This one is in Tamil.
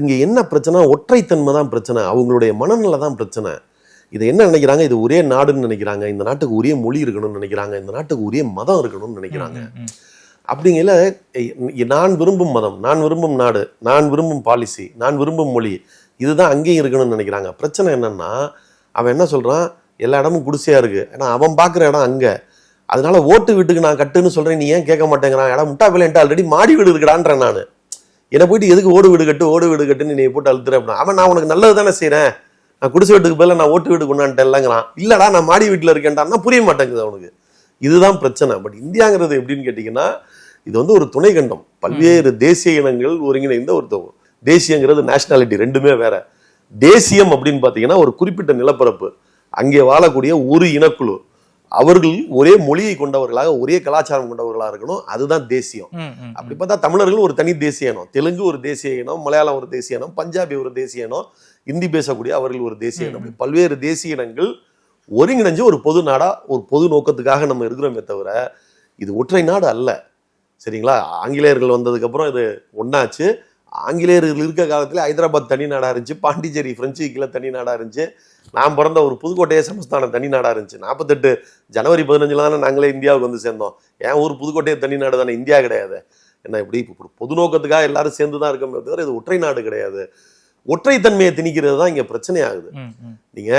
இங்க என்ன பிரச்சனை? ஒற்றைத்தன்மை தான் பிரச்சனை. அவங்களுடைய மனநிலை தான் பிரச்சனை. இதை என்ன நினைக்கிறாங்க? இது ஒரே நாடுன்னு நினைக்கிறாங்க. இந்த நாட்டுக்கு ஒரே மொழி இருக்கணும்னு நினைக்கிறாங்க. இந்த நாட்டுக்கு ஒரே மதம் இருக்கணும்னு நினைக்கிறாங்க. அப்படிங்கல நான் விரும்பும் மதம், நான் விரும்பும் நாடு, நான் விரும்பும் பாலிசி, நான் விரும்பும் மொழி, இதுதான் அங்கேயும் இருக்கணும்னு நினைக்கிறாங்க. பிரச்சனை என்னன்னா, அவன் என்ன சொல்றான்? எல்லா இடமும் குடிசையா இருக்கு. ஏன்னா அவன் பார்க்குற இடம் அங்க. அதனால ஓட்டு வீட்டுக்கு நான் கட்டுன்னு சொல்றேன், நீ ஏன் கேட்க மாட்டேங்கிறான்? இடம் முட்டா வேலை ஆல்ரெடி மாடி வீடு இருக்குடான்றேன் நான். என்னை போயிட்டு எதுக்கு ஓடு வீடு கட்டுன்னு நீ போட்டு அழுத்துற அப்படின்னா, அவன் நான் உனக்கு நல்லது தானே செய்யறேன், நான் குடிசை வீட்டுக்கு பதிலாக நான் ஓட்டு வீடு கொண்டான்ட்டேன்லங்கிறான். இல்லடா நான் மாடி வீட்டில் இருக்கேன்டான்னா புரிய மாட்டேங்குது அவனுக்கு. இதுதான் பிரச்சனை. பட் இந்தியாங்கிறது எப்படின்னு கேட்டீங்கன்னா, இது ஒரு துணை கண்டம். பல்வேறு தேசிய இனங்கள் ஒருங்கிணைந்த ஒரு தேசியங்கிறது நேஷனாலிட்டி ரெண்டுமே வேற. தேசியம் அப்படின்னு பார்த்தீங்கன்னா ஒரு குறிப்பிட்ட நிலப்பரப்பு, அங்கே வாழக்கூடிய ஒரு இனக்குழு, அவர்கள் ஒரே மொழியை கொண்டவர்களாக ஒரே கலாச்சாரம் கொண்டவர்களாக இருக்கணும். அதுதான் தேசியம். அப்படி பார்த்தா தமிழர்கள் ஒரு தனி தேசிய இனம், தெலுங்கு ஒரு தேசிய இனம், மலையாளம் ஒரு தேசிய இனம், பஞ்சாபி ஒரு தேசிய இனம், இந்தி பேசக்கூடிய அவர்கள் ஒரு தேசிய இனம். அப்படி பல்வேறு தேசிய இனங்கள் ஒருங்கிணைஞ்சு ஒரு பொது நாடா ஒரு பொது நோக்கத்துக்காக நம்ம இருக்கிறோமே தவிர இது ஒற்றை நாடு அல்ல. சரிங்களா? ஆங்கிலேயர்கள் வந்ததுக்கு அப்புறம் இது ஒன்னாச்சு. ஆங்கிலேயர்கள் இருக்க காலத்துல ஹைதராபாத் தனி நாடா இருந்துச்சு, பாண்டிச்சேரி பிரெஞ்சு கீழே தனி நாடா இருந்துச்சு, நான் பிறந்த ஒரு புதுக்கோட்டையே சமஸ்தானம் தனி நாடா இருந்துச்சு. 48 ஜனவரி 15 தானே நாங்களே இந்தியாவுக்கு வந்து சேர்ந்தோம். என் ஊர் புதுக்கோட்டையே தனி நாடு தானே, இந்தியா கிடையாது. என்ன இப்படி பொது நோக்கத்துக்காக எல்லாரும் சேர்ந்து தான் இருக்கோமே தவிர இது ஒற்றை நாடு கிடையாது. ஒற்றைத்தன்மையை திணிக்கிறது தான் இங்க பிரச்சனை ஆகுது. நீங்க